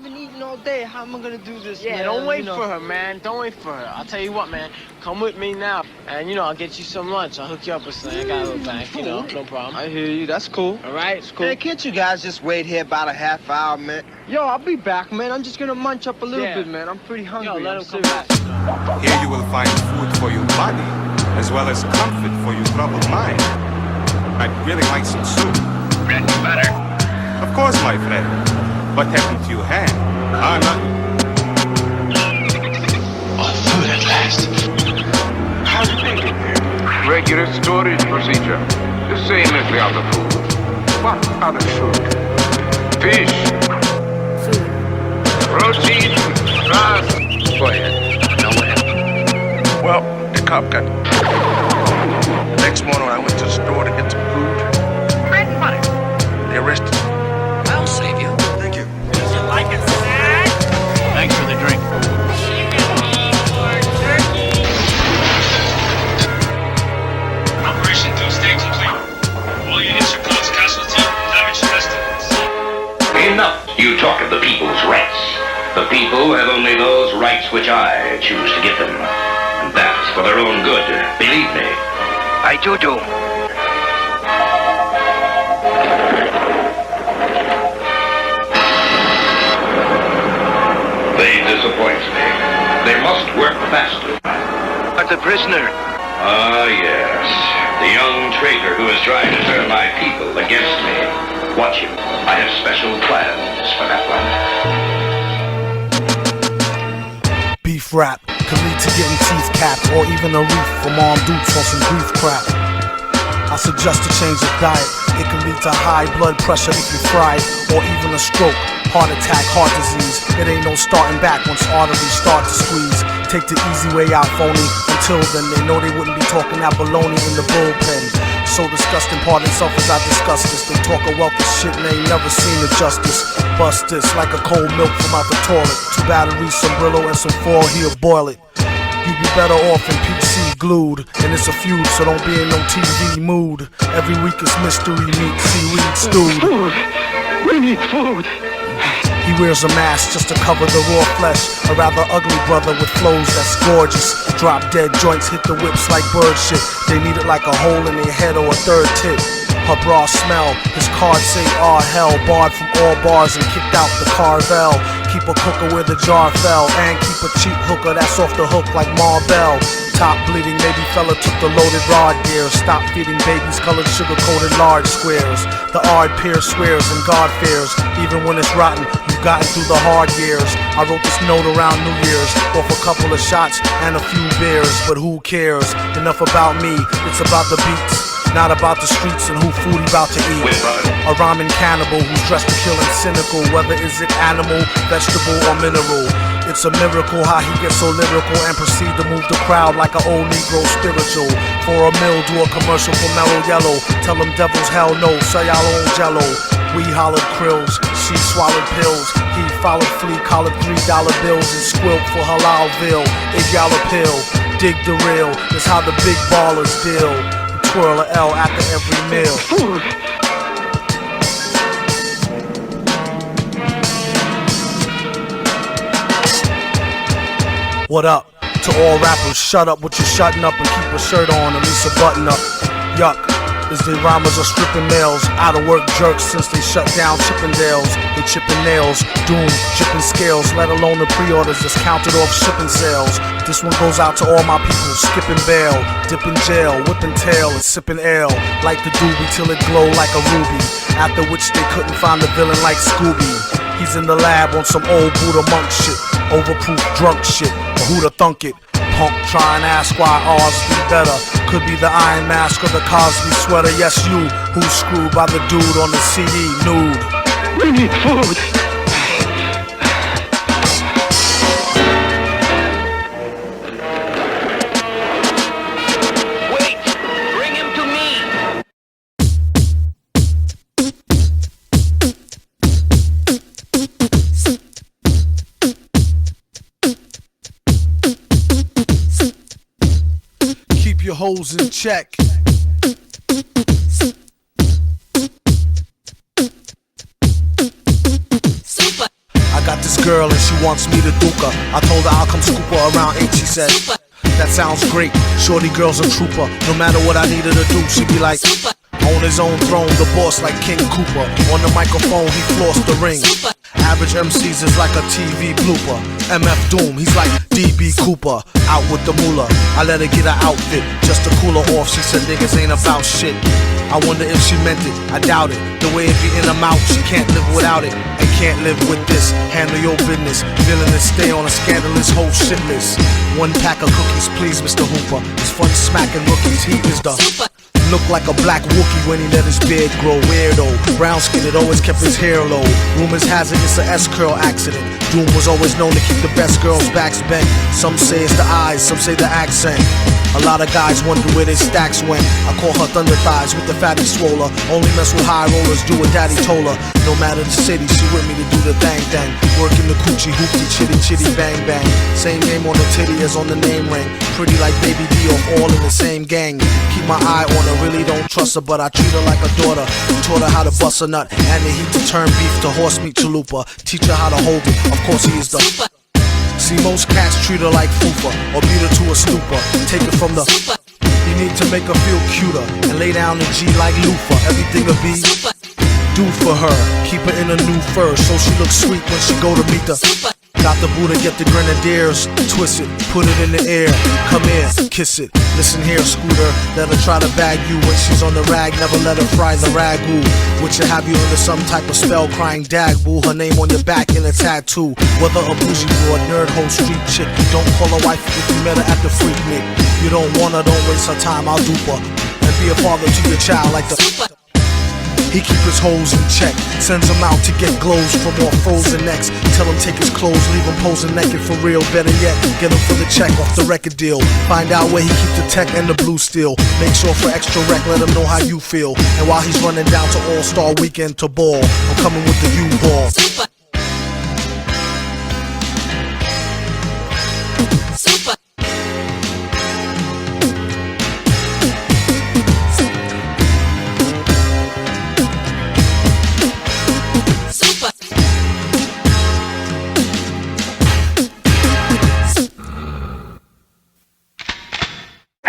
haven't eaten all day. How am I gonna do this, Yeah, man? don't wait for her, man. Don't wait for her. I'll tell you what, man. Come with me now. And, I'll get you some lunch. I'll hook you up with something. I got a little bank, no problem. I hear you. That's cool. All right, it's cool. Hey, can't you guys just wait here about a half hour, man? Yo, I'll be back, man. I'm just gonna munch up a little bit, man. I'm pretty hungry. Yo, let him come back. Here you will find food for your body, as well as comfort for your troubled mind. I'd really like some soup. Bread and butter. Of course, my friend. What happened to your hand? Nothing. Oh, food at last. How's it making here? Regular storage procedure. The same as the other food. What other food? Fish. Protein. Grass. Go ahead. Now what happened? Well, the cop got... Next morning I went to the store to get some food. Bread and butter. They arrested me. I'll save you. Thank you. Would you like a snack? Thanks for the drink. Operation Doomsday complete. All units are close casualty, damage testimonies. Enough. You talk of the people's rights. The people have only those rights which I choose to give them. And that's for their own good, believe me. I do. They disappoint me. They must work faster. But the prisoner. Ah, yes. The young traitor who is trying to turn my people against me. Watch him. I have special plans for that one. Beef rap could lead to getting teeth capped, or even a reef from armed dudes on some grief crap. I suggest to change your diet. It can lead to high blood pressure if you fry it, or even a stroke, heart attack, heart disease. It ain't no starting back once arteries start to squeeze. Take the easy way out, phony. Until then, they know they wouldn't be talking that baloney in the bullpen. So disgusting, pardon self as I discuss this. They talk a wealth of shit and they ain't never seen the justice. Bust this like a cold milk from out the toilet. 2 batteries, some Brillo, and some foil, he'll boil it. You'd be better off in PC glued. And it's a feud, so don't be in no TV mood. Every week it's mystery meat, seaweed stewed. Food. We need food. He wears a mask just to cover the raw flesh. A rather ugly brother with flows that's gorgeous. Drop dead joints, hit the whips like bird shit. They need it like a hole in their head or a third tip. Her bra smell, his cards say "Ah hell." Barred from all bars and kicked out the Carvel. Keep a cooker where the jar fell, and keep a cheap hooker that's off the hook like Marvel. Top bleeding, maybe fella took the loaded rod gear. Stop feeding babies colored sugar-coated large squares. The odd peer swears and God fears. Even when it's rotten, you've gotten through the hard years. I wrote this note around New Year's, off a couple of shots and a few beers. But who cares? Enough about me, it's about the beats. Not about the streets and who food he about to eat. A rhyming cannibal who's dressed to kill and cynical. Whether is it animal, vegetable, or mineral. It's a miracle how he gets so lyrical and proceed to move the crowd like an old Negro spiritual. For a meal, do a commercial for Mellow Yellow. Tell them devils hell no, say y'all own jello. We hollered krills, she swallowed pills. He followed flea, collared $3 bills and squilked for Halalville. If y'all a pill, dig the real. It's how the big ballers deal. Twirl a L after every meal. Food. What up? To all rappers, shut up with your shutting up and keep a shirt on, at least a button up. Yuck. As the rhymers are stripping males, out of work jerks since they shut down Chippendales. They chipping nails, doom, chipping scales, let alone the pre-orders that's counted off shipping sales. This one goes out to all my people, skipping bail, dipping jail, whipping tail and sipping ale. Light the doobie till it glow like a ruby, after which they couldn't find the villain like Scooby. He's in the lab on some old Buddha monk shit, overproof drunk shit, but who'da thunk it? Punk trying to ask why ours be better. Could be the Iron Mask or the Cosby sweater. Yes, you, who's screwed by the dude on the CD, nude. We need food. Wait! Bring him to me! Keep your hoes in check. Super! I got the this girl and she wants me to duke her. I told her I'll come scoop her around 8. She said, that sounds great. Shorty girl's a trooper. No matter what I need her to do, she be like, on his own throne, the boss like King Cooper. On the microphone, he flossed the ring. Average MCs is like a TV blooper. MF Doom, he's like DB Cooper. Out with the moolah, I let her get her outfit just to cool her off. She said niggas ain't about shit. I wonder if she meant it, I doubt it. The way it be in her mouth, she can't live without it. And can't live with this, handle your business. Villain and stay on a scandalous whole shit list. 1 pack of cookies, please Mr. Hooper. It's fun smacking rookies, he is the look like a black Wookie when he let his beard grow. Weirdo, brown skinned, always kept his hair low. Rumors has it it's a S-curl accident. Doom was always known to keep the best girls' backs bent. Some say it's the eyes, some say the accent. A lot of guys wonder where their stacks went. I call her thunder thighs with the fatty swoller. Only mess with high rollers, do what daddy told her. No matter the city, she with me to do the thang thang. Working the coochie hoopty chitty chitty bang bang. Same name on the titty as on the name ring. Pretty like Baby D off all in the same gang. Keep my eye on her, really don't trust her, but I treat her like a daughter. Taught her how to bust a nut and the heat to turn beef to horse meat chalupa. Teach her how to hold it, of course he is the see, most cats treat her like fufa or beat her to a stupor. Take it from the you need to make her feel cuter and lay down the G like loofah. Everything'll be do for her. Keep her in a new fur so she looks sweet when she go to meet the got the Buddha, get the grenadiers. Twist it, put it in the air. Come here, kiss it. Listen here, Scooter. Let her try to bag you when she's on the rag. Never let her fry the ragu. Which will have you under some type of spell, crying dag boo. Her name on your back in a tattoo. Whether a bougie or a nerd hoe street chick, don't call her wife if you met her at the freak nick. You don't want her, don't waste her time. I'll dupe her and be a father to your child like the he keep his hoes in check, sends them out to get glows from more frozen necks. Tell him take his clothes, leave him posing naked for real. Better yet, get him for the check off the record deal. Find out where he keep the tech and the blue steel. Make sure for extra rec, let him know how you feel. And while he's running down to All-Star Weekend to ball, I'm coming with the U-Ball.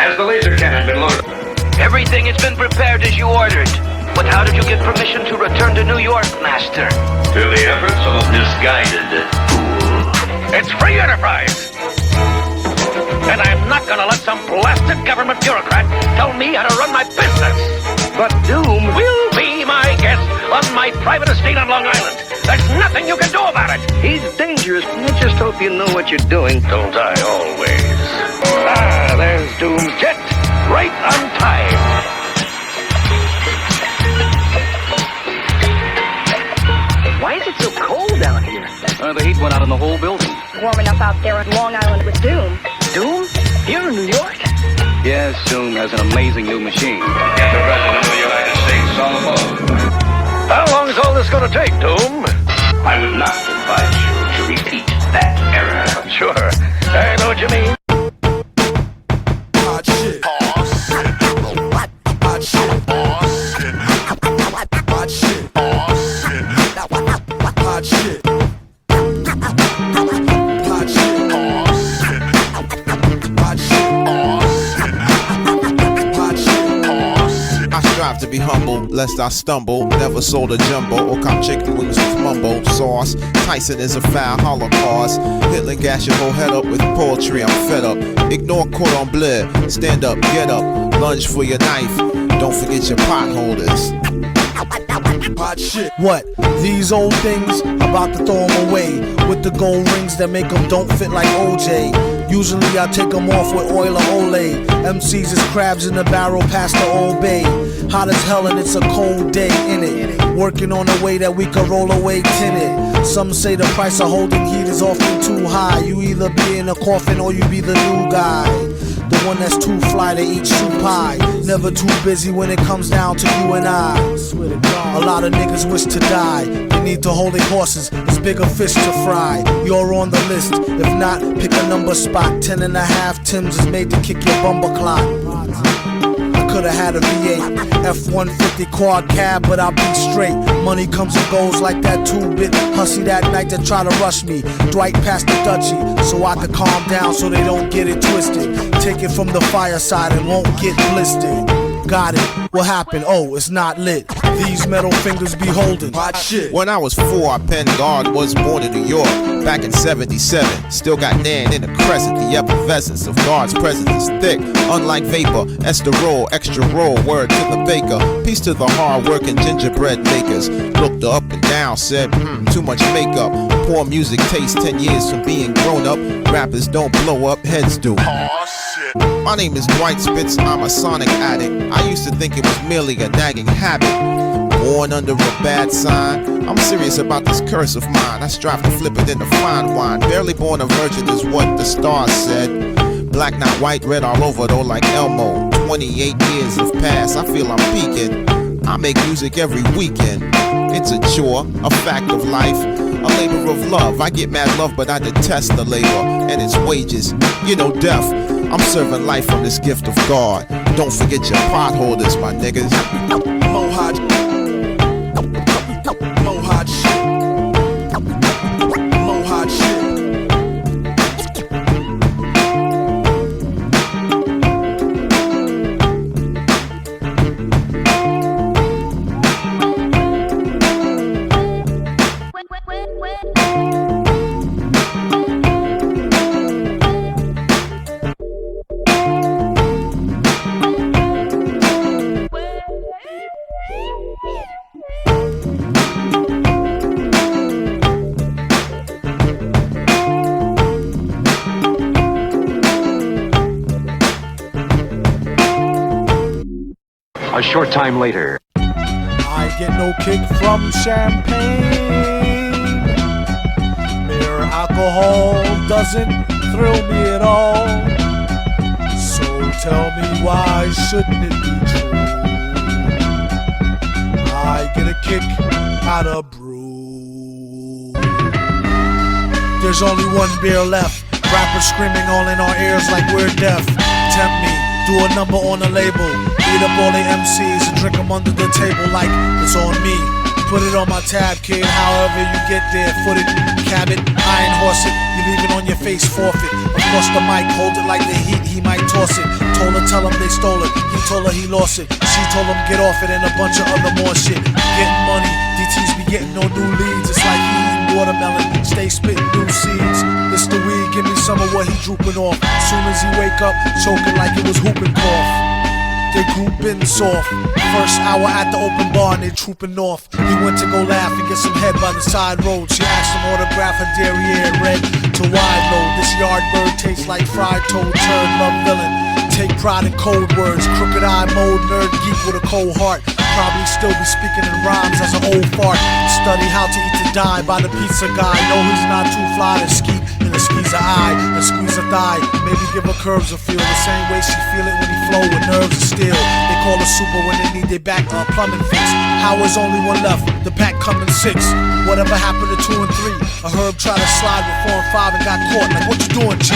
Has the laser cannon been loaded? Everything has been prepared as you ordered. But how did you get permission to return to New York, Master? Through the efforts of a misguided fool. It's free enterprise. And I'm not gonna let some blasted government bureaucrat tell me how to run my business. But Doom will be my guest on my private estate on Long Island. There's nothing you can do about it. He's dangerous. I just hope you know what you're doing. Don't I always? Ah, there's Doom's jet, right on time. Why is it so cold down here? The heat went out in the whole building. Warm enough out there on Long Island with Doom. Doom? Here in New York? Yes, Doom has an amazing new machine. Get the President of the United States on the phone. How long is all this gonna take, Doom? I would not advise you to repeat that error. Sure, I know what you mean. Hot shit. Hot shit. Hot shit. Hot shit. Hot shit. To be humble, lest I stumble. Never sold a jumbo or cop chicken wings with mumbo sauce. Tyson is a foul holocaust. Hitler gas your whole head up with poetry. I'm fed up. Ignore cordon bleu. Stand up, get up. Lunge for your knife. Don't forget your pot holders. Hot shit. What? These old things? About to throw them away. With the gold rings that make them don't fit like OJ. Usually I take them off with oil or Olay. MCs is crabs in the barrel past the Old Bay. Hot as hell and it's a cold day in it. Working on a way that we can roll away tinted. Some say the price of holding heat is often too high. You either be in a coffin or you be the new guy. The one that's too fly to eat soup pie. Never too busy when it comes down to you and I. A lot of niggas wish to die. They need to hold their horses. It's bigger fish to fry. You're on the list. If not, pick a number spot. 10 and a half Tims is made to kick your bumper clock. I could've had a V8, F-150 quad cab, but I'll be straight. Money comes and goes like that 2-bit hussy that night that try to rush me. Dwight passed the Dutchie, so I could calm down so they don't get it twisted. Take it from the fireside and won't get blistered. Got it, what happened? Oh, it's not lit. These metal fingers be holding hot shit. When I was 4, I penned God was born in New York back in 77. Still got Nan in the crescent. The effervescence of God's presence is thick. Unlike vapor, esterol, extra roll, word to the baker. Peace to the hard-working gingerbread makers. Looked up and down, said, too much makeup. Poor music taste, 10 years from being grown up. Rappers don't blow up, heads do. My name is Dwight Spitz, I'm a sonic addict. I used to think it was merely a nagging habit. Born under a bad sign, I'm serious about this curse of mine. I strive to flip it into fine wine. Barely born a virgin is what the stars said. Black not white, red all over though like Elmo. 28 years have passed, I feel I'm peaking. I make music every weekend. It's a chore, a fact of life, a labor of love. I get mad love, but I detest the labor and its wages. You know, death. I'm serving life from this gift of God. Don't forget your potholders, my niggas. Mohawk shit. Mohawk shit. A short time later. I get no kick from champagne. Mere alcohol doesn't thrill me at all. So tell me, why shouldn't it be true? I get a kick out of brew. There's only one beer left. Rappers screaming all in our ears like we're deaf. Tempt me, do a number on a label. Eat up all the MCs and drink them under the table like it's on me. Put it on my tab, kid, however you get there. Foot it, cab it, iron horse it. You leave it on your face, forfeit. Across the mic, hold it like the heat, he might toss it. Told her, tell him they stole it. He told her he lost it. She told him get off it and a bunch of other more shit. Getting money, DTs be getting no new leads. It's like he eating watermelon, stay spitting new seeds. It's the weed, give me some of what he drooping off. Soon as he wake up, choking like it was whooping cough. They grouping soft. First hour at the open bar and they trooping off. He went to go laugh and get some head by the side road. She asked him autograph her derriere red to wide load. This yard bird tastes like fried toad, turd, love villain. Take pride in code words, crooked eye mode, nerd geek with a cold heart. Probably still be speaking in rhymes as an old fart. Study how to eat to die by the pizza guy. No, he's not too fly to ski in a squeeze a eye and squeeze a thigh. Maybe give her curves a feel the same way she feel it when he flow with nerves of steel. They call her super when they need their back plumbing fix. How is only one left? The pack coming 6. Whatever happened to 2 and 3? A herb tried to slide with 4 and 5 and got caught. Like what you doing, G?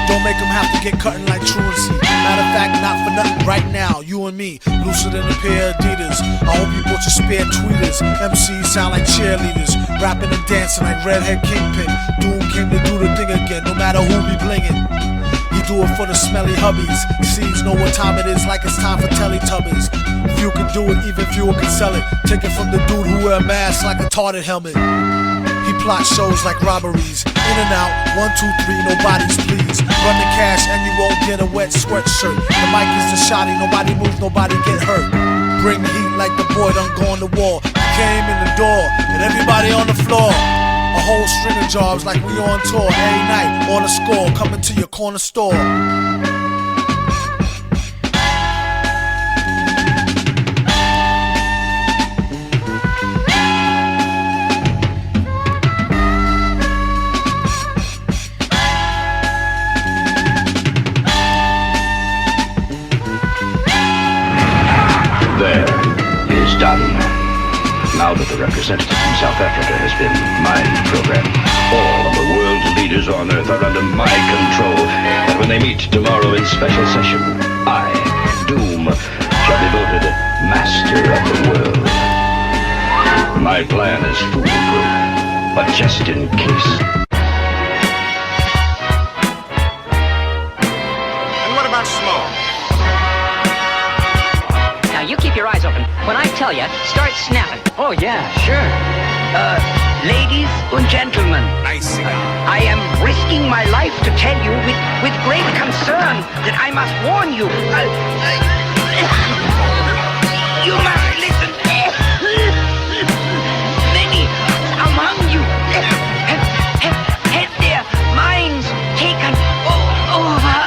Don't make him have to get cutting like truancy. Matter of fact, not for nothing right now, you and me, looser than a pair of Adidas. I hope you bought your spare tweeters. MCs sound like cheerleaders, rapping and dancing like Redhead Kingpin. Doom came to do the thing again, no matter who be blingin'. He do it for the smelly hubbies. Seeds know what time it is, like it's time for Teletubbies. Few can do it, even fewer can sell it. Take it from the dude who wear a mask like a tarted helmet. He plot shows like robberies. In and out, 1, 2, 3, nobody's please. Run the cash and you won't get a wet sweatshirt. The mic is the shotty, nobody moves, nobody get hurt. Bring heat like the boy done go on the wall. He came in the door and everybody on the floor. A whole string of jobs like we on tour. Every night, on the score, coming to your corner store. Now that the representative from South Africa has been mind-programmed, all of the world's leaders on Earth are under my control. And when they meet tomorrow in special session, I, Doom, the devoted master of the world. My plan is foolproof, but just in case. And what about Sloan? Now you keep your eyes open. When I tell you, start snapping. Oh yeah, sure. Ladies and gentlemen, I am risking my life to tell you with great concern that I must warn you. You must listen. Many among you have had their minds taken over.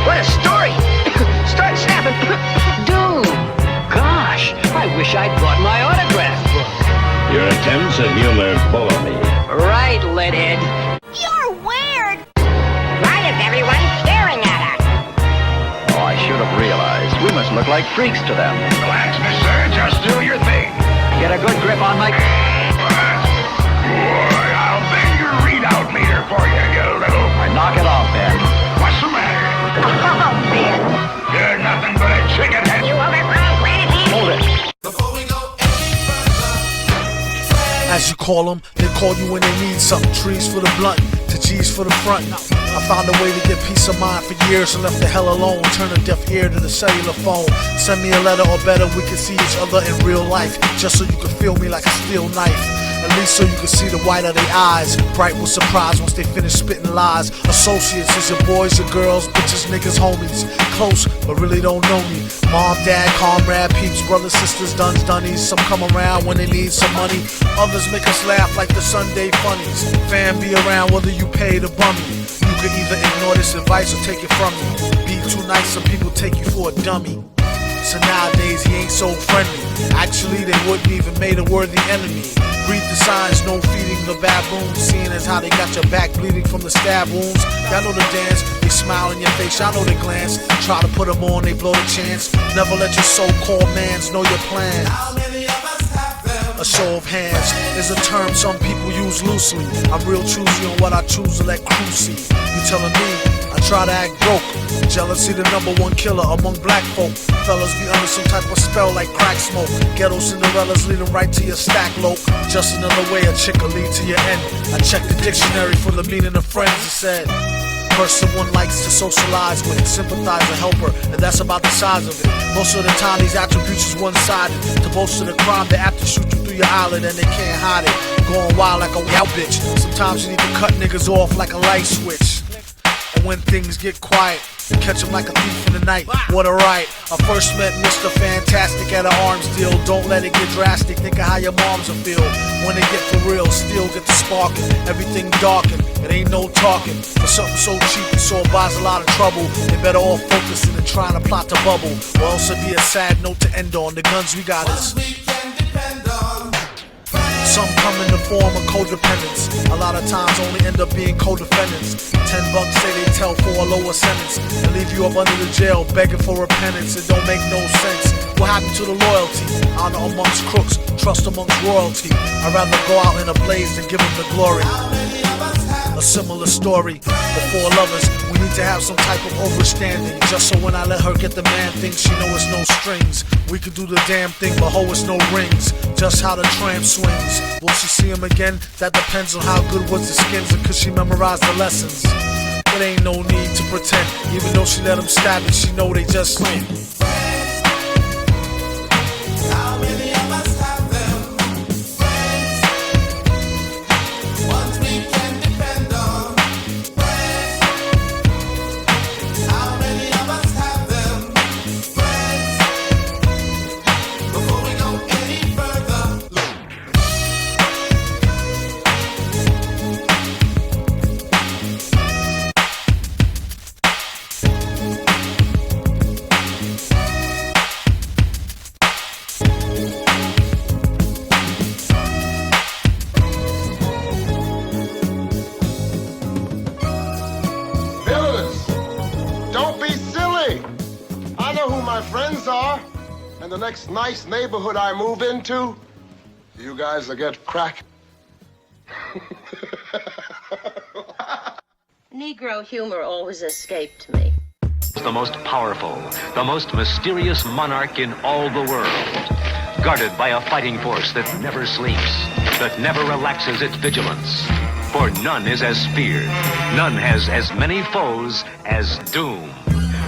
What a story! Start snapping. Dude, gosh, I wish I'd brought my autograph book. Your attempts at humor bore me. Right, Leadhead. You're weird. Why is everyone staring at us? Oh, I should have realized. We must look like freaks to them. Relax, mister. Just do your thing. Get a good grip on my... Boy, I'll bang your readout meter for you, you little... Knock it off, Ben. What's the matter? Oh, Ben. You're nothing but a chicken head. You overgrown granny. Hold it. As you call them, they call you when they need something. Trees for the blunt, to G's for the front. I found a way to get peace of mind for years and left the hell alone. Turn a deaf ear to the cellular phone. Send me a letter or better, we can see each other in real life. Just so you can feel me like a steel knife. At least so you can see the white of their eyes. Bright with surprise once they finish spitting lies. Associates is your boys, your girls, bitches, niggas, homies. Close, but really don't know me. Mom, dad, comrade, peeps, brothers, sisters, duns, dunnies. Some come around when they need some money. Others make us laugh like the Sunday funnies. Fan be around whether you pay the bummy. You can either ignore this advice or take it from me. Be too nice, some people take you for a dummy. So nowadays he ain't so friendly. Actually they wouldn't even made a worthy enemy. Read the signs, no feeding the baboons. Seeing as how they got your back bleeding from the stab wounds. Y'all know the dance, they smile in your face, y'all know the glance. Try to put them on, they blow the chance. Never let your so-called mans know your plan. How many of us have them? A show of hands is a term some people use loosely. I'm real choosy on what I choose to let crew see. You telling me I try to act broke. Jealousy the #1 killer among black folk. Fellas be under some type of spell like crack smoke. Ghetto Cinderellas lead them right to your stack lope. Just another way a chick will lead to your end. I checked the dictionary for the meaning of friends. It said person one likes to socialize with, sympathize or help her, and that's about the size of it. Most of the time these attributes is one-sided. To boast of the crime, they have to shoot you through your eyelid and they can't hide it. Going wild like a wild bitch. Sometimes you need to cut niggas off like a light switch. And when things get quiet, catch him like a thief in the night. What a right. I first met Mr. Fantastic at an arms deal. Don't let it get drastic. Think of how your moms will feel when they get for real. Still get the sparking. Everything darkened. It ain't no talking. For something so cheap and so buys a lot of trouble. They better all focusing and trying to plot the bubble. Or else it'd be a sad note to end on. The guns we got is some come in the form of codependence. A lot of times only end up being co-defendants. $10 say they tell for a lower sentence and leave you up under the jail begging for repentance. It don't make no sense. What happened to the loyalty? Honor amongst crooks, trust amongst royalty. I'd rather go out in a blaze than give them the glory. A similar story. Before lovers, we need to have some type of understanding. Just so when I let her get the man thing, she know it's no strings. We could do the damn thing, but ho, it's no rings. Just how the tramp swings. Will she see him again? That depends on how good was the skins and could she memorize the lessons. It ain't no need to pretend. Even though she let him stab it, she know they just how many of us have them? Friends, ones we can depend on. Friends, how many of us have them? Friends, before we go any further, don't be silly. I know who my friends are. And the next nice neighborhood I move into, you guys will get crack. Negro humor always escaped me. The most powerful, the most mysterious monarch in all the world. Guarded by a fighting force that never sleeps, that never relaxes its vigilance. For none is as feared, none has as many foes as Doom.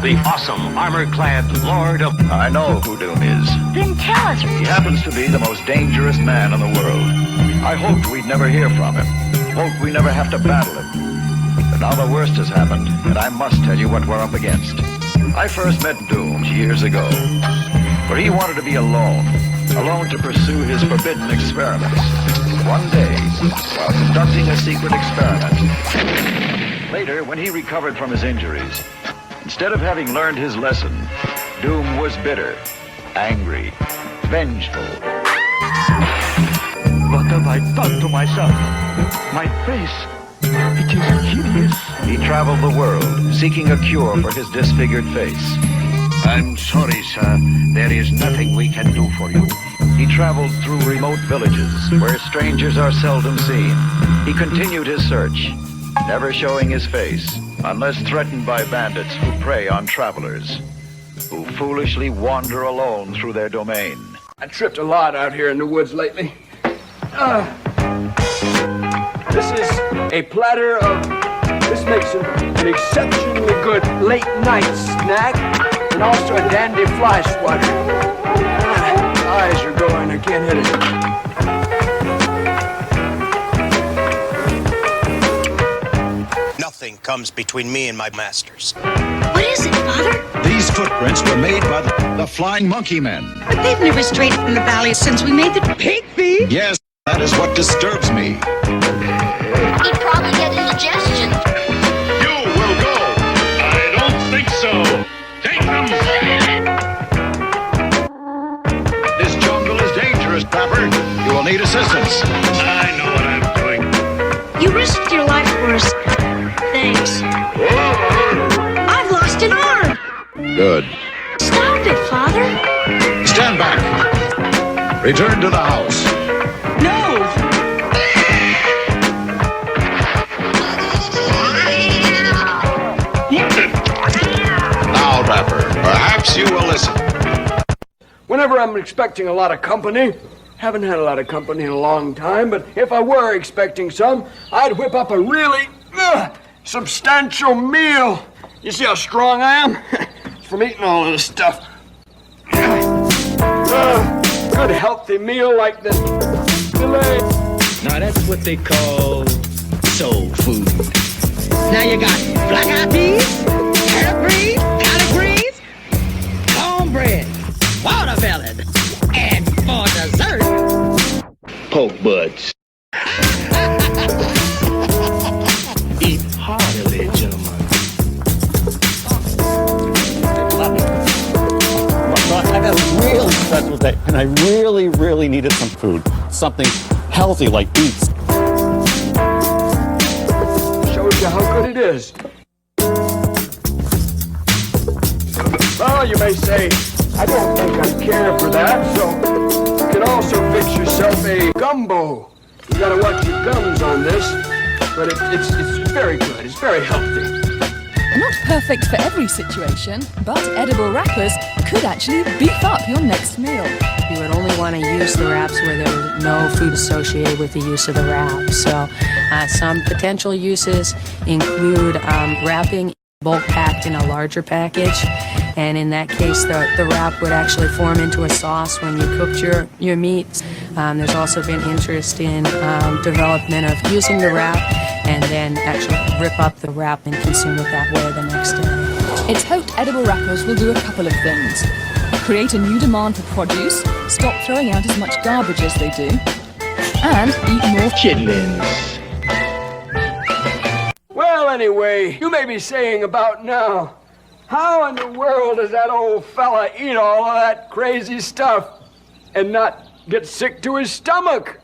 The awesome, armor-clad Lord of... I know who Doom is. Then tell us. He happens to be the most dangerous man in the world. I hoped we'd never hear from him. Hoped we never have to battle him. But now the worst has happened, and I must tell you what we're up against. I first met Doom years ago, where he wanted to be alone to pursue his forbidden experiments. One day, while conducting a secret experiment. Later, when he recovered from his injuries, instead of having learned his lesson, Doom was bitter, angry, vengeful. What have I done to myself? My face, it is hideous. He traveled the world, seeking a cure for his disfigured face. I'm sorry, sir. There is nothing we can do for you. He traveled through remote villages, where strangers are seldom seen. He continued his search, never showing his face, unless threatened by bandits who prey on travelers, who foolishly wander alone through their domain. I tripped a lot out here in the woods lately. This is a platter of... This makes an exceptionally good late-night snack, and also a dandy fly swatter. Eyes are going, I can't hit it. Nothing comes between me and my masters. What is it, Father? These footprints were made by the Flying Monkey Men. But they've never strayed from the valley since we made the pig feed. Yes, that is what disturbs me. He'd probably get indigestion. You will go. I don't think so. Take them. This jungle is dangerous, Pepper. You will need assistance. I know what I'm doing. You risked your life for us. Thanks. I've lost an arm. Good. Stop it, Father. Stand back. Return to the house. No. Now, Pepper, perhaps you will listen. Whenever I'm expecting a lot of company, haven't had a lot of company in a long time, but if I were expecting some, I'd whip up a really substantial meal. You see how strong I am? It's from eating all of this stuff. Good healthy meal like this filet. Now that's what they call soul food. Now you got black-eyed peas, carrot greens, collard greens, cornbread, watermelon, and for dessert, Poke buds. Eat heartily, gentlemen. I had a really special day, and I really needed some food. Something healthy like beets. Shows you how good it is. Well, you may say, I don't think I care for that, so you can also fix yourself a gumbo. You gotta watch your gums on this, but it's very good. It's very healthy. Not perfect for every situation, but edible wrappers could actually beef up your next meal. You would only want to use the wraps where there was no food associated with the use of the wrap. So some potential uses include wrapping bulk packed in a larger package. And in that case, the wrap would actually form into a sauce when you cooked your meats. There's also been interest in development of using the wrap and then actually rip up the wrap and consume it that way the next day. It's hoped edible wrappers will do a couple of things. Create a new demand for produce, stop throwing out as much garbage as they do, and eat more chitlins. Well, anyway, you may be saying about now, how in the world does that old fella eat all of that crazy stuff and not get sick to his stomach?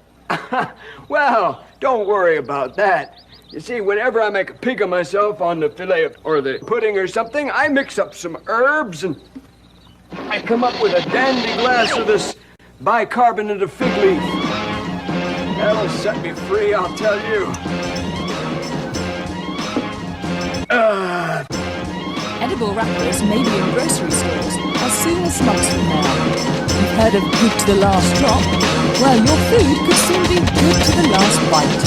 Well, don't worry about that. You see, whenever I make a pig of myself on the fillet or the pudding or something, I mix up some herbs and I come up with a dandy glass of this bicarbonate of fig leaf. That'll set me free, I'll tell you. Edible wrappers may be in grocery stores as soon as months from now. You've heard of good to the last drop? Well, your food could soon be good to the last bite.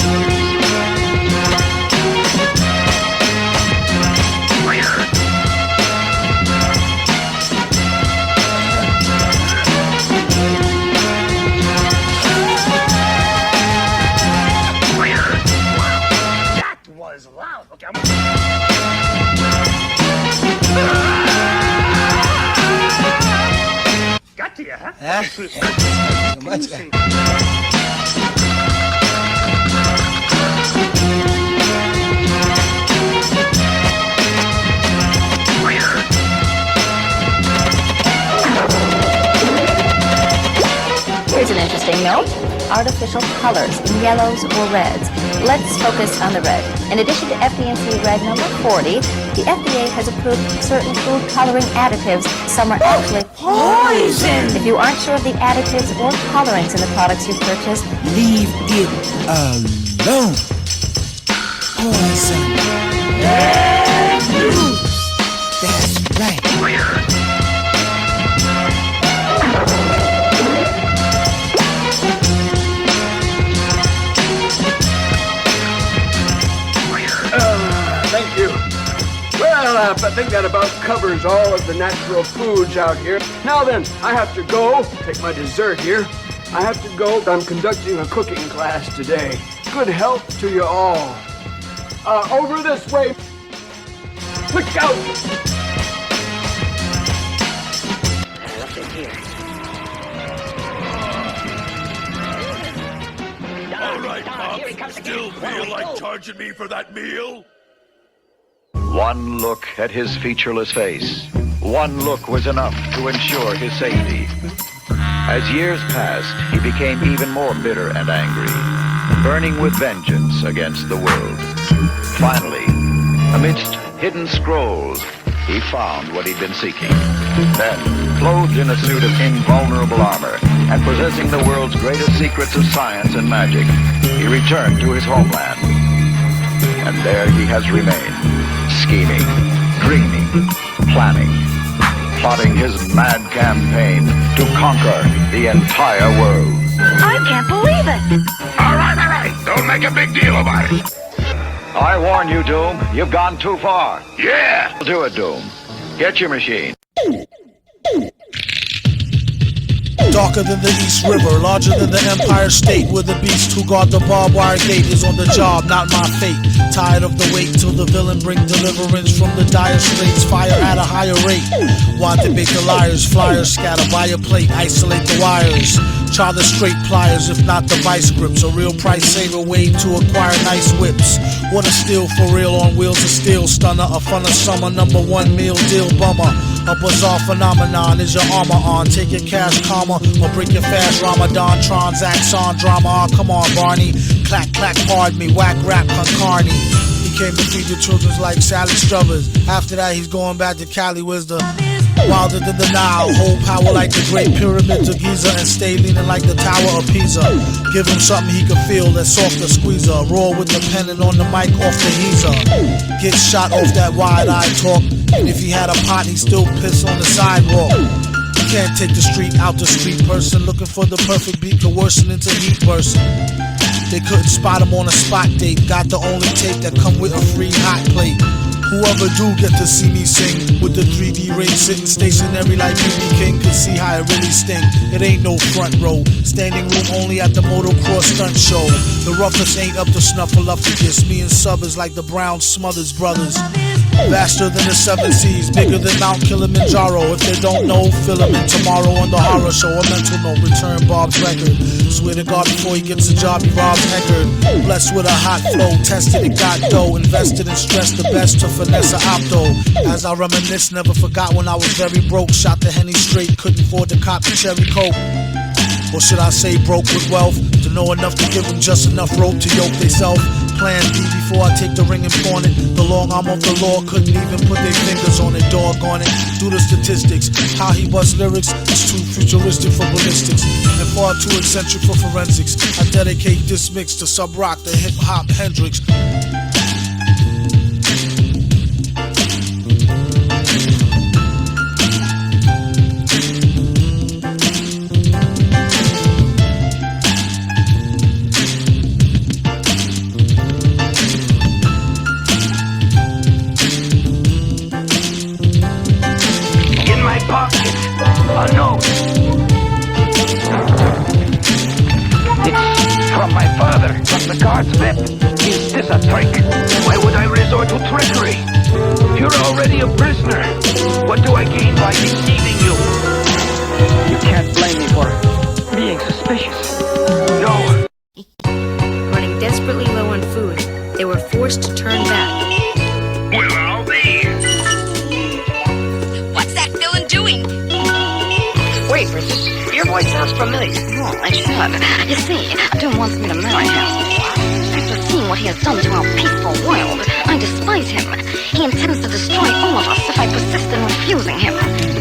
That was loud. Okay, got to you, huh? Here's an interesting note. Artificial colors in yellows or reds. Let's focus on the red. In addition to FD&C Red number 40, the FDA has approved certain food coloring additives. Some are actually poison! If you aren't sure of the additives or colorings in the products you purchase, leave it alone. Poison. That's right. Thank you. Well, I think that about covers all of the natural foods out here. Now then, I have to go. Take my dessert here. I have to go. I'm conducting a cooking class today. Good health to you all. Over this way. Look out! What's in here? All right, Pop. Still feel like charging me for that meal? One look at his featureless face. One look was enough to ensure his safety. As years passed, he became even more bitter and angry, burning with vengeance against the world. Finally, amidst hidden scrolls, he found what he'd been seeking. Then, clothed in a suit of invulnerable armor and possessing the world's greatest secrets of science and magic, he returned to his homeland. And there he has remained, scheming, dreaming, planning, plotting his mad campaign to conquer the entire world. I can't believe it! All right. Don't make a big deal about it. I warn you, Doom. You've gone too far. Yeah! Do it, Doom. Get your machine. Darker than the East River, larger than the Empire State, where the beast who guard the barbed wire gate is on the job, not my fate. Tired of the wait till the villain bring deliverance from the dire straits, fire at a higher rate. Why debate the liars, flyers scatter by a plate, isolate the wires. Try the straight pliers, if not the vice grips. A real price saver way to acquire nice whips. What a steal for real on wheels of steel. Stunner, a fun of summer, #1 meal deal bummer. A bizarre phenomenon, is your armor on? Take your cash karma or break your fast Ramadan. Transaxon drama, come on Barney. Clack, clack, pardon me, whack rap, Concarney. He came to feed the children's like Sally Struthers. After that he's going back to Cali, where's the wilder than the Nile, hold power like the Great Pyramids of Giza, and stay leaning like the Tower of Pisa. Give him something he can feel, that's softer squeezer. Roar with the pen and on the mic off the heezer. Get shot off that wide-eyed talk, and if he had a pot, he'd still piss on the sidewalk. You can't take the street out the street person, looking for the perfect beat, could worsen into heat person. They couldn't spot him on a spot date, got the only tape that come with a free hot plate. Whoever do get to see me sing with the 3D ring sitting stationary like BB King could see how it really sting. It ain't no front row, standing room only at the motocross stunt show. The roughest ain't up to snuffleupagus. Me and Sub is like the Brown Smothers brothers. Vaster than the 7 seas, bigger than Mount Kilimanjaro. If they don't know, fill them in tomorrow on the horror show. A mental note, return Bob's record. Swear to God before he gets a job, he robs Eckerd. Blessed with a hot flow, tested and got dough. Invested and stressed the best to finesse a opto. As I reminisce, never forgot when I was very broke. Shot the Henny straight, couldn't afford to cop the cherry coke. Or should I say broke with wealth, to know enough to give them just enough rope to yoke theyself. Plan B before I take the ring and pawn it. The long arm of the law couldn't even put their fingers on it. Doggone it, do the statistics. How he busts lyrics is too futuristic for ballistics and far too eccentric for forensics. I dedicate this mix to Sub Rock, the hip hop Hendrix. In my pocket, a note. It's from my father, from the guard's vet. Is this a trick? Why would I resort to trickery? You're already a prisoner. What do I gain by deceiving you? You can't blame me for being suspicious. No. Running desperately low on food, they were forced to turn back. Where are they? What's that villain doing? Wait, Princess. Your voice sounds familiar. Oh, it should. You see, Doom wants me to marry him. After seeing what he has done to our peaceful world, I despise him. He intends to destroy all of us if I persist in refusing him.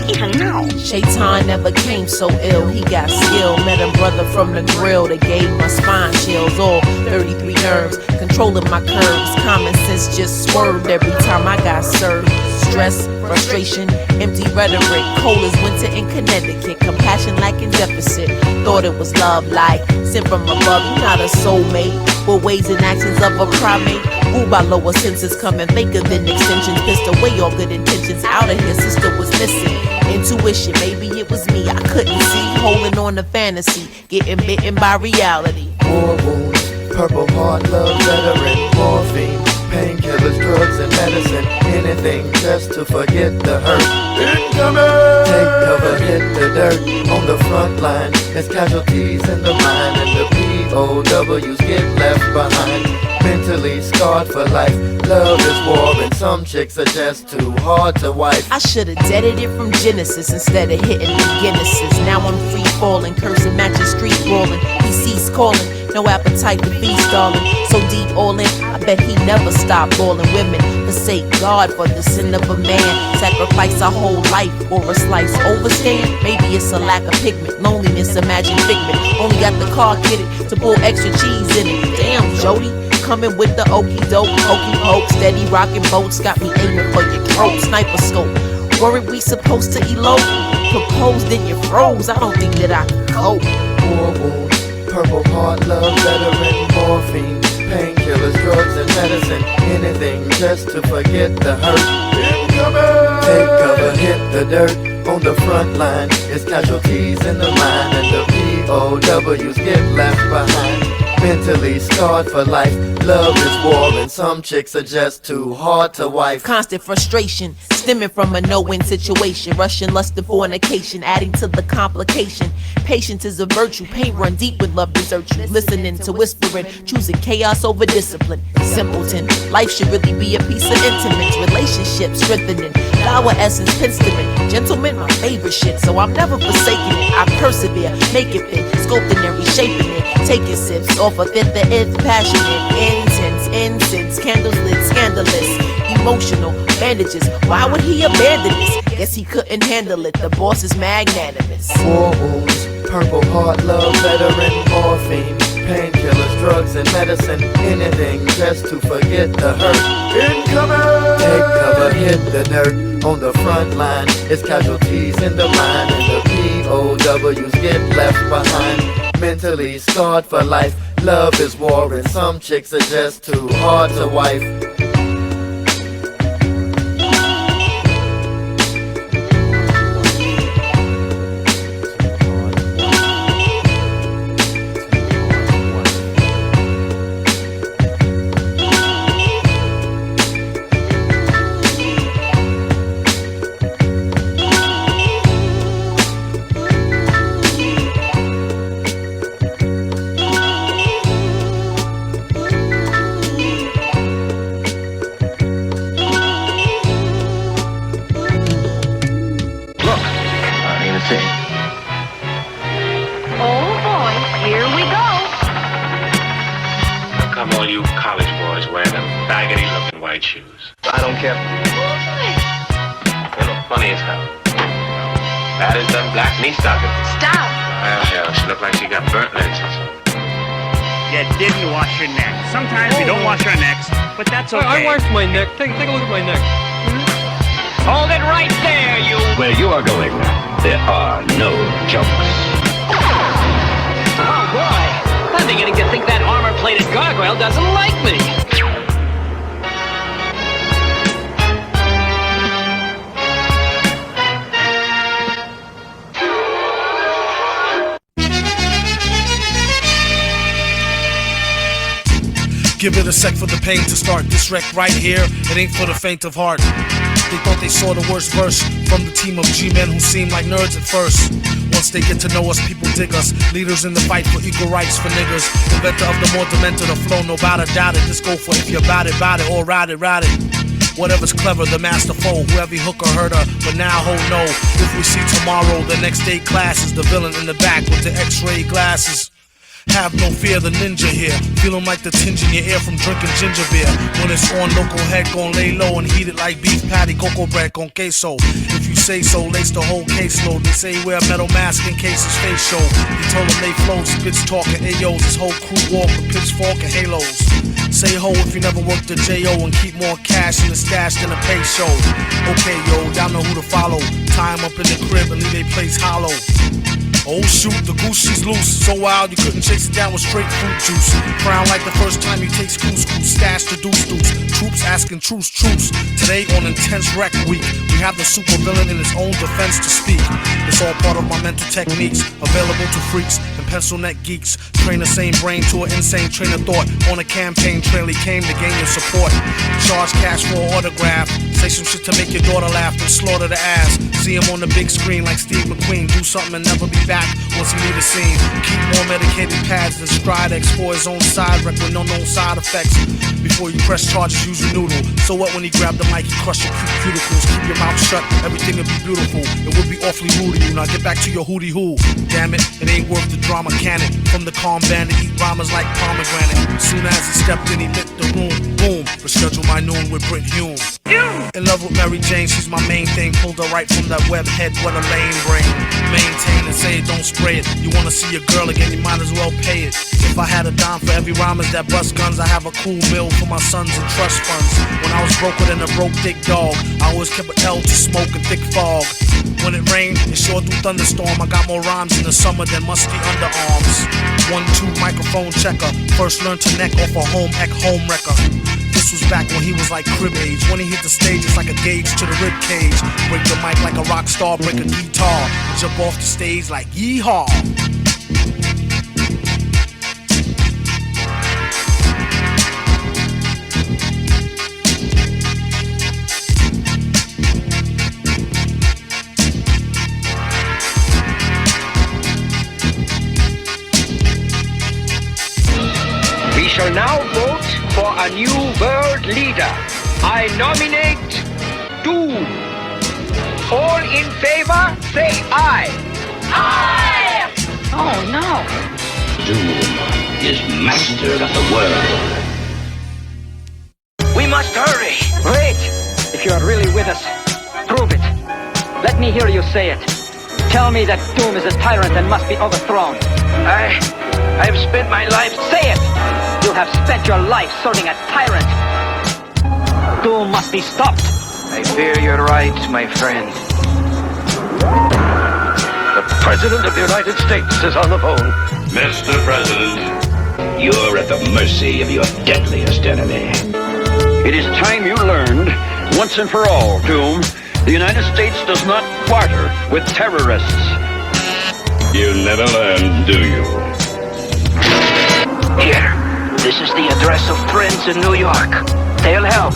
Even now. Shaitan never came so ill. He got skill. Met a brother from the grill that gave my spine chills. All 33 nerves, controlling my curves. Common sense just swerved every time I got served. Stress, frustration, empty rhetoric. Cold as winter in Connecticut. Compassion lacking deficit. Thought it was love like sent from above. You're not a soulmate. With ways and actions of a primate. Ooh, by lower senses coming faker than extensions. Pissed away all good intentions. Out of here, sister was missing. Intuition, maybe it was me. I couldn't see. Holding on to fantasy. Getting bitten by reality. War wounds, purple heart, love, veteran, morphine, painkillers, drugs, and medicine. Anything just to forget the hurt. Incoming! Take cover, hit the dirt. On the front line, there's casualties in the mind, and the POWs get left behind. Mentally scarred for life. Love is war, and some chicks are just too hard to wife. I should've deaded it from Genesis instead of hitting the Guinnesses. Now I'm free falling, cursing, matching street brawling. He ceased calling, no appetite to feast, darling. So deep all in, I bet he never stopped balling. Women forsake God for the sin of a man. Sacrifice a whole life for a slice. Overstand? Maybe it's a lack of pigment. Loneliness, imagine figment. Only got the car kitted to pull extra cheese in it. Damn, Jody. Coming with the okey doke, hokey poke, steady rocking boats, got me aiming for your throat. Sniper scope, worried we supposed to elope. Proposed and you froze, I don't think that I can cope. War wounds, purple heart, love, veteran, morphine, painkillers, drugs, and medicine. Anything just to forget the hurt. Incoming! Take cover, hit the dirt. On the front line, it's casualties in the mind, and the POWs get left behind. Mentally scarred for life. Love is war, and some chicks are just too hard to wife. Constant frustration, stemming from a no-win situation. Russian lust and fornication, adding to the complication. Patience is a virtue, pain run deep when love deserts you. Listening to whispering, choosing chaos over discipline. Simpleton, life should really be a piece of intimates. Relationships strengthening, flower essence, penstement. Gentlemen, my favorite shit, so I'm never forsaking it. I persevere, make it fit, sculpting and reshaping it. Taking sips off of it, the it's passionate, intense, incense, candles lit, scandalous, emotional, bandages. Why would he abandon this? Guess he couldn't handle it, the boss is magnanimous. War wounds, purple heart, love, veteran, morphine, painkillers, drugs, and medicine. Anything just to forget the hurt. Incoming! Take cover, hit the dirt. On the front line, it's casualties in the mind, and the POWs get left behind. Mentally scarred for life. Love is war, and some chicks are just too hard to wife. All you college boys wearing them baggedy-looking white shoes. I don't care. They look funny as hell. Bad as them black knee stockings. Stop! Well, hell, she looked like she got burnt legs or something. You didn't wash your neck. Sometimes we don't wash our necks, but that's okay. I washed my neck. Take a look at my neck. Hold it right there, you... Where you are going, there are no jokes. Oh, boy. I'm beginning to think that armor-plated gargoyle doesn't like me. Give it a sec for the pain to start. This wreck right here, it ain't for the faint of heart. They thought they saw the worst verse from the team of G-men who seemed like nerds at first. Once they get to know us, people dig us. Leaders in the fight for equal rights for niggas. Inventor of the more demented, the flow, no doubt it. Just go for it if you're about it, or ride it. Whatever's clever, the master foe, whoever he hook or hurt her. But now, ho, no. If we see tomorrow, the next day class is the villain in the back with the x-ray glasses. Have no fear, the ninja here. Feeling like the tinge in your ear from drinking ginger beer. When it's on, local head gon' lay low and heat it like beef patty, cocoa bread con queso. If you say so, lace the whole caseload. They say wear a metal mask in case his face show. He told them they flows, bitch talking AOs. His whole crew walk with pitchfork and halos. Say ho if you never worked a J.O. and keep more cash in the stash than a pay show. Okay, yo, y'all know who to follow. Tie him up in the crib and leave they place hollow. Oh shoot, the goose she's loose, so wild you couldn't chase it down with straight fruit juice. Frown like the first time you taste couscous, stash the deuce. Troops asking truce. Today on Intense Rec Week, we have the super villain in his own defense to speak. It's all part of my mental techniques, available to freaks and pencil neck geeks. Train the same brain to an insane train of thought. On a campaign trail he came to gain your support. Charge cash for an autograph, say some shit to make your daughter laugh and slaughter the ass. See him on the big screen like Steve McQueen, do something and never be back once he leave the scene. Keep more medicated pads than Stridex for his own side wreck with no known side effects. Before you press charges, use your noodle. So what when he grabbed the mic, he crushed your cuticles. Keep your mouth shut, everything will be beautiful. It would be awfully rude of you. Now get back to your hootie hoo. Damn it ain't worth the drama, can it? From the calm bandit, eat rhymes like pomegranate. Soon as he stepped in, he lit the room. Boom, reschedule my noon with Brit Hume. In love with Mary Jane, she's my main thing. Pulled her right from that web head, what a lame brain. Maintain and say it, don't spray it. You wanna see your girl again, you might as well pay it. If I had a dime for every rhymers that bust guns, I have a cool bill for my sons and trust funds. When I was broker than a broke dick dog, I always kept an L to smoke and thick fog. When it rained, it sure do thunderstorm. I got more rhymes in the summer than musty underarms. 1-2 microphone checker, first learned to neck off a home wrecker. This was back when he was like crib age. When he hit the stage, it's like a gauge to the rib cage. Break the mic like a rock star, break a guitar. Jump off the stage like yeehaw. We shall now vote for a new world leader. I nominate Doom. All in favor, say aye. Aye! Oh, no. Doom is master of the world. We must hurry. Wait. If you are really with us, prove it. Let me hear you say it. Tell me that Doom is a tyrant and must be overthrown. I've spent my life. Say it. You have spent your life serving a tyrant. Doom must be stopped. I fear you're right, my friend. The President of the United States is on the phone. Mr. President, you're at the mercy of your deadliest enemy. It is time you learned, once and for all, Doom, the United States does not barter with terrorists. You never learn, do you? Here, this is the address of friends in New York. They'll help.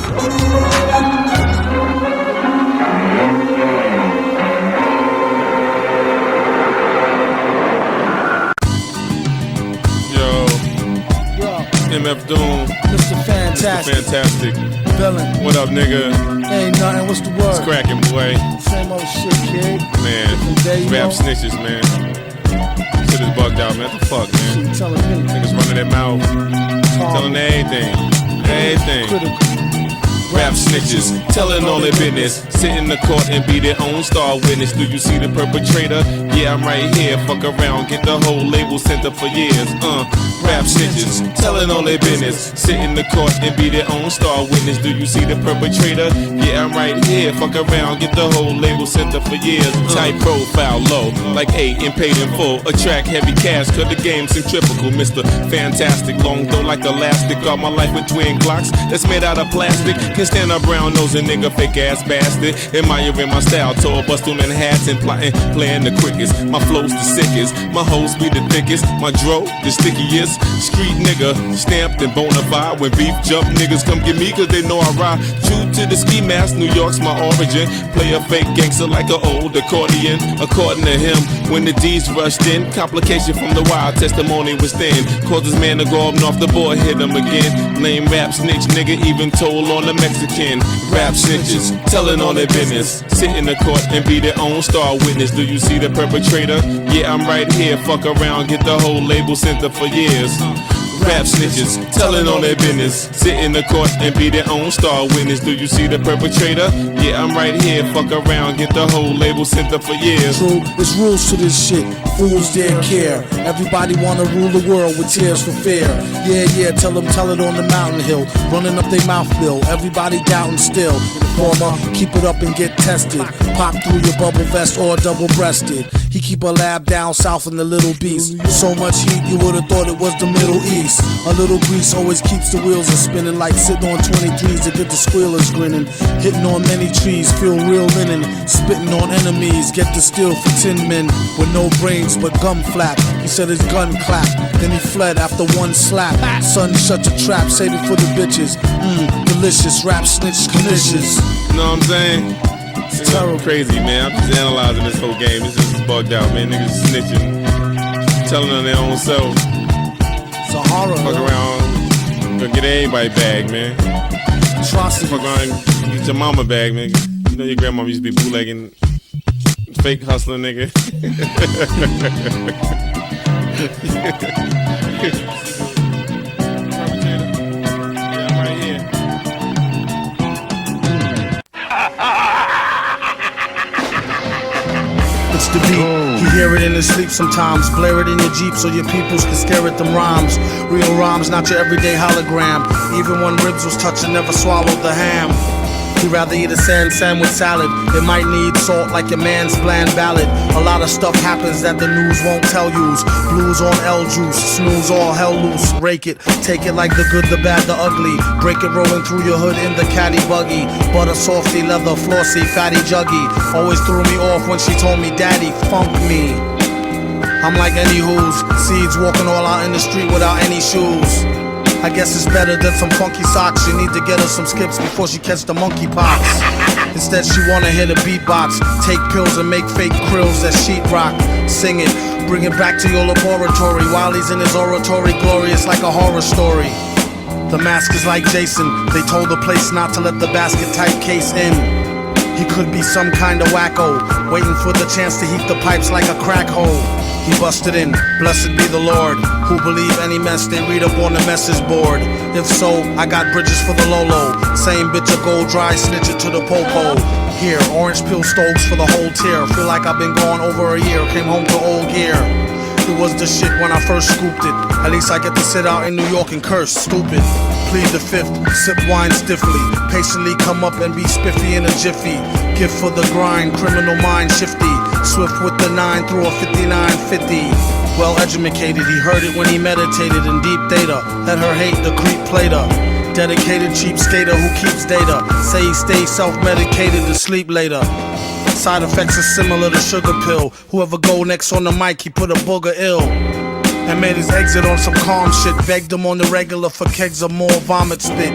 MF Doom. Mr. Fantastic. Mr. Fantastic. Villain. What up, nigga? Ain't nothing. What's the word? It's cracking, boy. Same old shit, kid. Man, day, rap know? snitches, man. Shit is bugged out, man. What the fuck, man? Shit telling me. Niggas running their mouth. Telling everything. Everything. Critical. Rap snitches, telling all their business. Sit in the court and be their own star witness. Do you see the perpetrator? Yeah, I'm right here. Fuck around, get the whole label sent up for years. Rap snitches, telling all their business. Sit in the court and be their own star witness. Do you see the perpetrator? Yeah, I'm right here. Fuck around, get the whole label sent up for years. Tight profile, low, like 8 and paid in full. Attract heavy cash, cause the game's centrifugal. Mr. Fantastic, long though like elastic. All my life with twin Glocks that's made out of plastic. Can stand up brown nosing nigga, fake ass bastard. Admiring my style, tall bust through Manhattan, plotting, playing the quickest. My flow's the sickest, my hoes be the thickest. My dro, the stickiest. Street nigga, stamped and bona fide. When beef jump, niggas come get me cause they know I ride. True to the ski mask, New York's my origin. Play a fake gangster like an old accordion. According to him, when the D's rushed in, complication from the wild testimony was thin. Caused his man to go up and off the board, hit him again. Lame rap snitch nigga, even told on the Mexican. Rap snitches, telling all their business. Sit in the court and be their own star witness. Do you see the perpetrator? Yeah, I'm right here. Fuck around, get the whole label sent up for years. Rap snitches, telling all their business. Sit in the court and be their own star witness. Do you see the perpetrator? Yeah, I'm right here. Fuck around, get the whole label sent up for years. True, there's rules to this shit. Fools dare care. Everybody wanna rule the world with tears for fear. Yeah, tell it on the mountain hill. Running up their mouth bill. Everybody doubting still. Informer, keep it up and get tested. Pop through your bubble vest or double-breasted. He keep a lab down south in the Little Beast. So much heat you would've thought it was the Middle East. A little grease always keeps the wheels a spinning. Like sitting on 23s to get the squealers grinning. Hitting on many trees, feel real linen. Spitting on enemies, get the steel for 10 men. With no brains but gum flap. He said his gun clapped, then he fled after one slap. Son, shut your trap, save it for the bitches. Delicious, rap snitch, delicious. You know what I'm saying? It's terrible. Crazy, man. I'm just analyzing this whole game. It's just bugged out, man. Niggas snitching, telling on their own self. It's a horror. Fuck around, gonna get everybody bag, man. Trust Fuck around, get your mama bag, man. You know your grandma used to be bootlegging, fake hustling, nigga. It's the beat. You hear it in his sleep sometimes. Blare it in your Jeep so your peoples can stare at them rhymes. Real rhymes, not your everyday hologram. Even when ribs was touching, never swallowed the ham. He'd rather eat a sandwich salad. It might need salt like your man's bland ballad. A lot of stuff happens that the news won't tell yous. Blues on L juice, snooze all hell loose. Rake it, take it like the good, the bad, the ugly. Break it rolling through your hood in the caddy buggy. Butter softy, leather flossy, fatty juggy. Always threw me off when she told me, Daddy, funk me. I'm like any who's seeds walking all out in the street without any shoes. I guess it's better than some funky socks. You need to get her some skips before she catch the monkeypox. Instead she wanna hear the beatbox. Take pills and make fake krills that sheetrock. Sing it, bring it back to your laboratory. While he's in his oratory, glorious like a horror story. The mask is like Jason. They told the place not to let the basket type case in. He could be some kind of wacko, waiting for the chance to heat the pipes like a crack hole. He busted in, blessed be the Lord, who believe any mess they read up on the message board. If so, I got bridges for the Lolo. Same bitch a gold dry, snitch it to the popo. Here, orange peel stoves for the whole tier. Feel like I've been gone over a year, came home to old gear. It was the shit when I first scooped it. At least I get to sit out in New York and curse, stupid. Plead the fifth, sip wine stiffly. Patiently come up and be spiffy in a jiffy. Gift for the grind, criminal mind shifty. Swift with the 9 through a 5950. Well educated, he heard it when he meditated in deep data. Let her hate the creep plater. Dedicated cheap skater who keeps data. Say he stays self-medicated to sleep later. Side effects are similar to sugar pill. Whoever go next on the mic, he put a booger ill. And made his exit on some calm shit. Begged him on the regular for kegs of more vomit spit.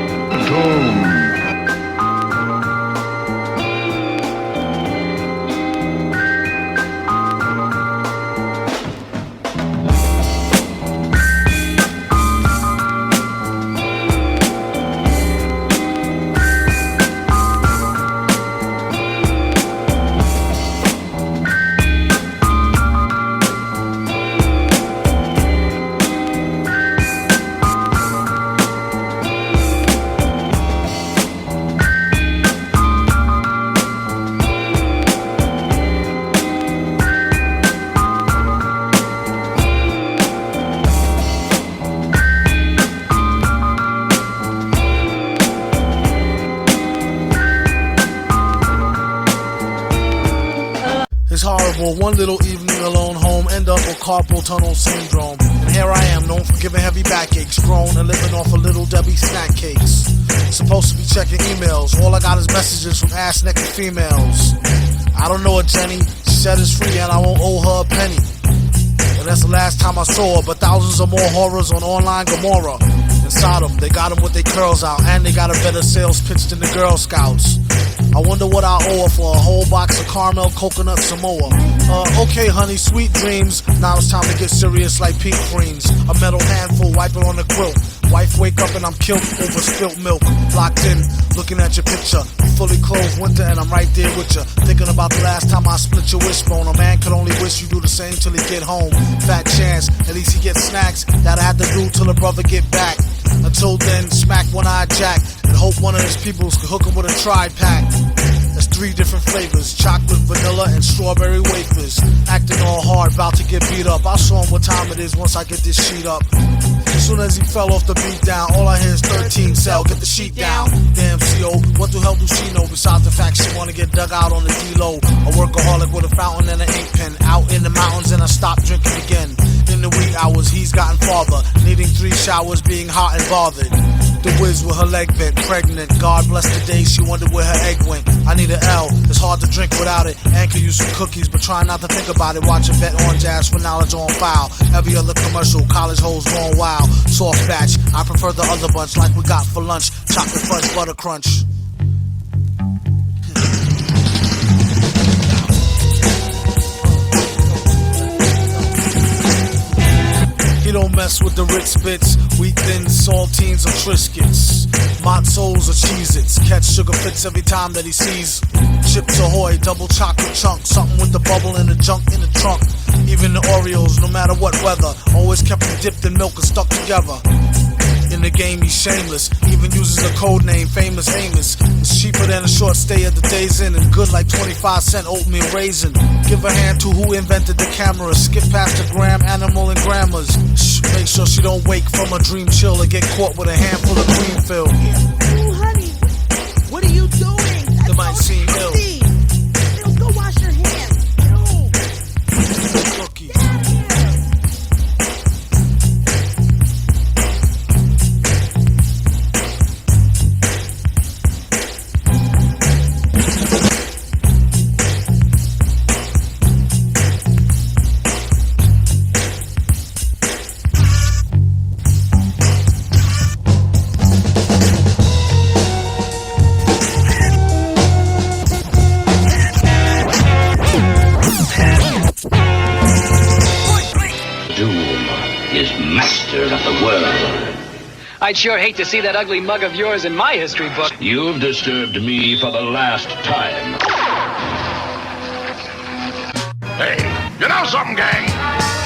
For one little evening alone home, end up with carpal tunnel syndrome. And here I am, known for giving heavy backaches, grown and living off of Little Debbie snack cakes. Supposed to be checking emails, all I got is messages from ass-naked females. I don't know her, Jenny, she said it's free and I won't owe her a penny. And that's the last time I saw her, but thousands of more horrors on online Gomorrah. Inside them, they got them with their curls out, and they got a better sales pitch than the Girl Scouts. I wonder what I owe her for a whole box of caramel coconut Samoa. Okay, honey, sweet dreams. Now it's time to get serious like pink creams. A metal handful, wipe it on the quilt. Wife wake up and I'm killed over spilt milk. Locked in, looking at your picture. Fully clothed winter and I'm right there with you. Thinking about the last time I split your wishbone. A man could only wish you do the same till he get home. Fat chance, at least he gets snacks that I had to do till a brother get back. Until then, smack one-eyed Jack and hope one of his peoples could hook him with a tri-pack. There's 3 different flavors, chocolate, vanilla, and strawberry wafers. Acting all hard, about to get beat up. I'll show him what time it is once I get this sheet up. As soon as he fell off the beat down, all I hear is 13 cell, get the sheet down. Damn CO, what the hell do she know besides the fact she wanna get dug out on the D-low? A workaholic with a fountain and an ink pen, out in the mountains and I stop drinking again. In the wee hours, he's gotten farther, needing 3 showers, being hot and bothered. The whiz with her leg bent, pregnant. God bless the day she wondered where her egg went. I need an L, it's hard to drink without it. And could use some cookies, but try not to think about it. Watch a vet orange ass for knowledge on file. Every other commercial, college hoes going wild. Soft batch, I prefer the other bunch like we got for lunch. Chocolate fudge butter crunch. He don't mess with the Ritz bits, wheat thins, saltines, or Triscuits. Matzos or Cheez-Its, catch sugar fits every time that he sees. Chips Ahoy, double chocolate chunk, something with the bubble and the junk in the trunk. Even the Oreos, no matter what weather, always kept them dipped in milk and stuck together. In the game he's shameless, even uses a code name, Famous Amos. It's cheaper than a short stay at the Days Inn and good like 25-cent oatmeal raisin. Give a hand to who invented the camera, skip past the gram, animal, and grammars. Shh, make sure she don't wake from a dream chill or get caught with a handful of cream fill. Ooh, honey, what are you doing? It might seem ill. Ew, go wash your hands. Ew. Cookies. Of the world. I'd sure hate to see that ugly mug of yours in my history book. You've disturbed me for the last time. Hey, you know something, gang?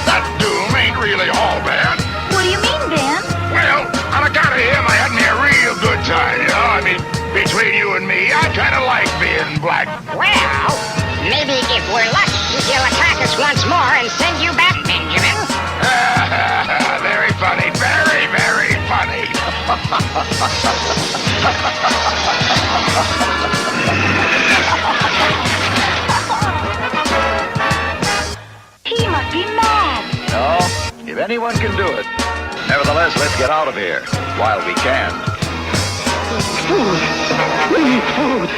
That Doom ain't really all bad. What do you mean, Dan? Well, on account of him, I had me a real good time, you know? I mean, between you and me, I kind of like being black. Well, maybe if we're lucky, he'll attack us once more and send you back, Benjamin. Very funny, very, very funny. He must be mad. No, if anyone can do it. Nevertheless, let's get out of here while we can. Food. We need food.